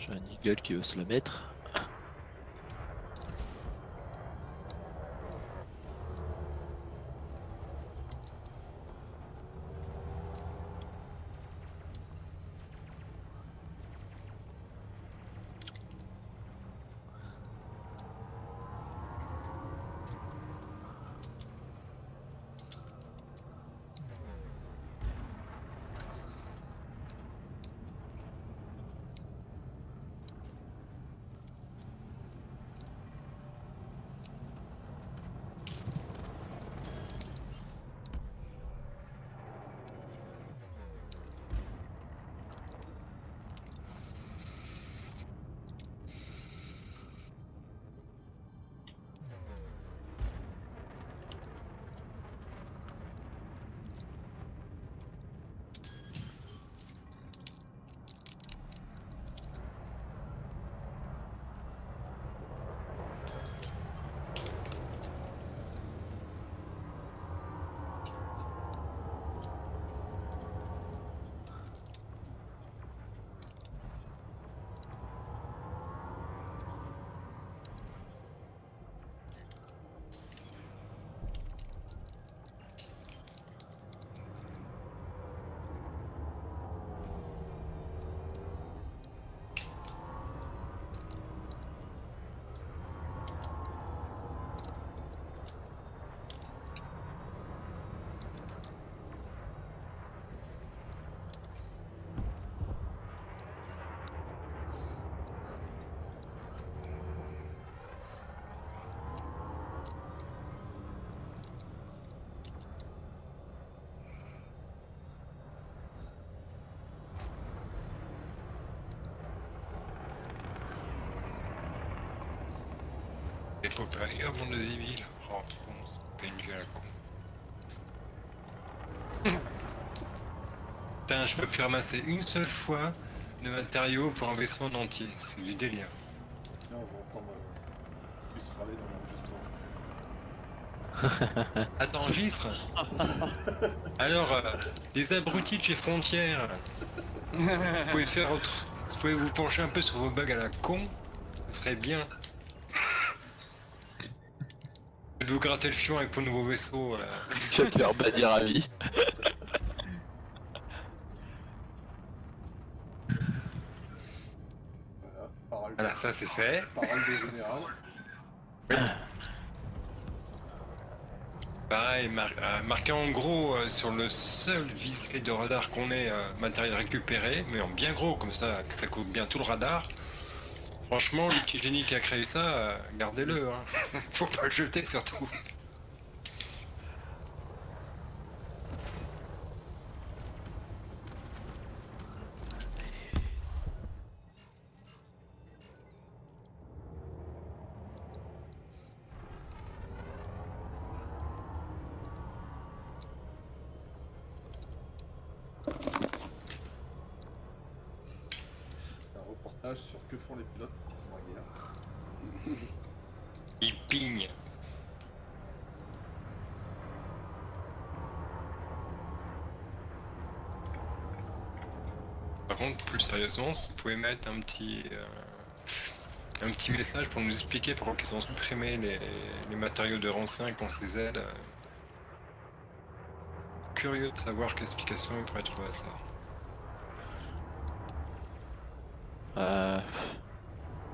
J'ai un eagle qui veut se la mettre. Et faut pas rire, bande de débiles. Oh, bon, c'est pas une gueule à con. Putain, je peux me faire masser une seule fois de matériaux pour un vaisseau en entier. C'est du délire. Tiens, on va entendre plus râler dans l'enregistrement. Ah, t'enregistres. Alors, les abrutis de chez Frontières, vous pouvez faire autre... Vous pouvez vous pencher un peu sur vos bugs à la con, ce serait bien. De vous gratter le fion avec vos nouveaux vaisseaux. Tu vas te faire bannir à vie. Voilà, ça c'est fait. Parole de général. Pareil, marqué en gros sur le seul visé de radar qu'on ait matériel récupéré, mais en bien gros, comme ça couvre bien tout le radar. Franchement, le petit génie qui a créé ça, gardez-le, hein. Faut pas le jeter surtout. Un reportage sur que font les pilotes qui font la guerre. Il pigne. Par contre, plus sérieusement, si vous pouvez mettre un petit message pour nous expliquer pourquoi ils ont supprimé les matériaux de rang 5 en CZ. Curieux de savoir quelle explication il pourrait trouver à ça.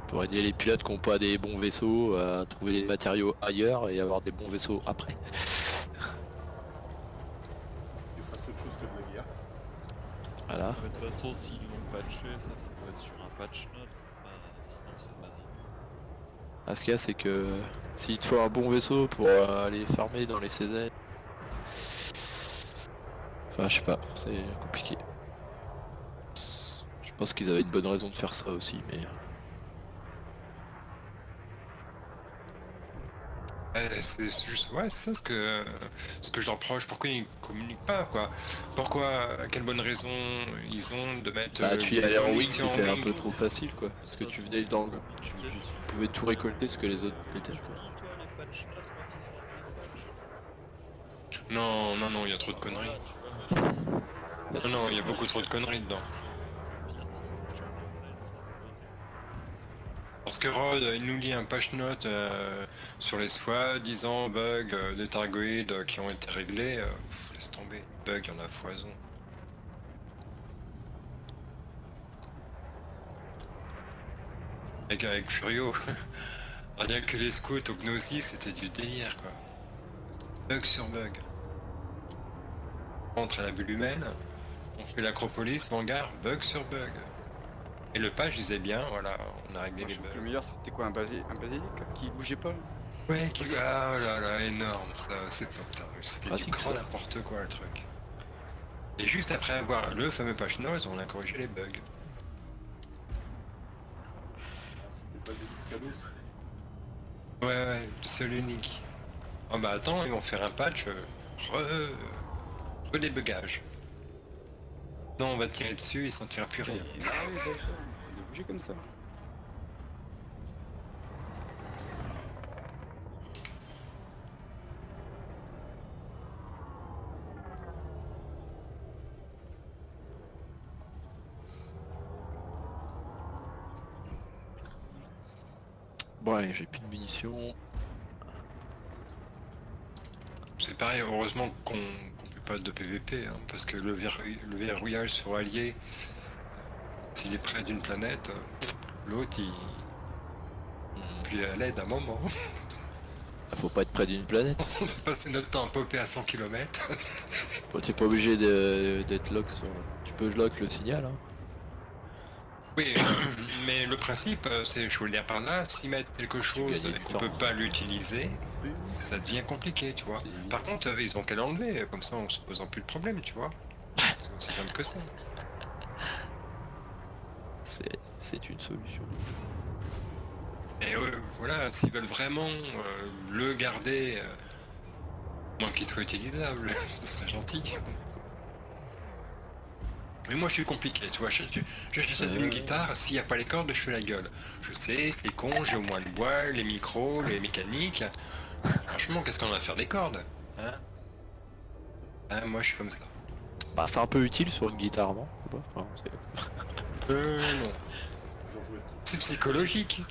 Pour aider les pilotes qui n'ont pas des bons vaisseaux à trouver les matériaux ailleurs et avoir des bons vaisseaux après. Qu'ils fassent autre chose que de la guerre. Voilà. De toute façon, s'ils l'ont patché, ça doit être sur un patch note, sinon c'est pas dingue. Ah, ce qu'il y a, c'est que s'il te faut un bon vaisseau pour aller farmer dans les CZ. Enfin, je sais pas, c'est compliqué. Je pense qu'ils avaient une bonne raison de faire ça aussi, mais... C'est juste, ouais, c'est ça ce que je leur reproche. Pourquoi ils communiquent pas, quoi? Pourquoi, quelle bonne raison ils ont de mettre... Bah, tu y allais en wing, munitions c'était un wing. peu trop facile, quoi. Parce que tu venais dans le... Tu pouvais tout récolter ce que les autres pétaient, quoi. Lis toi les patch notes quand ils sortent les patchs. Non, non, non, il y a trop de conneries. Voilà, tu vois, moi, Non, non, il y a beaucoup trop de conneries dedans. pire, s'ils ont changé ça, ils ont dû voter. parce que Rod, il nous lit un patch note sur les soi-disant bugs des Targoïdes qui ont été réglés. Laisse tomber, bugs, il y en a à foison. Avec Furio, rien que les scouts au Gnosis, c'était du délire quoi. Bug sur bug. On rentre à la bulle humaine, on fait l'Acropolis, Vanguard, bug sur bug. Et le patch disait bien, voilà, on a réglé Moi, les je trouve que le bugs. meilleur c'était quoi, un basilic qui bougeait pas? Ouais, ah là là, énorme ça, c'est pas putain, c'était du Pratique, grand ça. n'importe quoi le truc. Et juste après avoir le fameux patch notes, on a corrigé les bugs. Ah, c'était pas des cadeaux, ça. Ouais, c'est l'unique. Oh bah attends, ils vont faire un patch redébugage. Non, on va tirer dessus, il sentira plus rien. Ah oui, d'accord. Il a bougé comme ça. Bon allez, j'ai plus de munitions. C'est pareil, heureusement qu'on fait pas de PVP, hein, parce que le verrouillage sur allié, s'il est près d'une planète, l'autre il puis à l'aide à un moment. Faut pas être près d'une planète. On va passer notre temps à popper à 100 km. Bon, t'es pas obligé d'être lock sur... Tu peux lock le signal hein. Oui, mais le principe, c'est, je veux dire par là, s'ils mettent quelque chose gagnes et du qu'on temps, peut hein. pas l'utiliser, ça devient compliqué, tu vois. C'est- Par contre, ils ont qu'à l'enlever, comme ça on se pose plus de problème, tu vois. C'est aussi simple que ça. C'est une solution. Et voilà, s'ils veulent vraiment le garder, moins qu'il soit utilisable, ce serait gentil. Mais moi je suis compliqué, tu vois, j'achète une guitare, s'il n'y a pas les cordes, je fais la gueule. Je sais, c'est con, j'ai au moins le bois, les micros, les mécaniques. Franchement, qu'est-ce qu'on a à faire des cordes, hein? Hein, moi je suis comme ça. Bah c'est un peu utile sur une guitare, non? Ou pas Enfin, Non. Toujours jouer. C'est psychologique.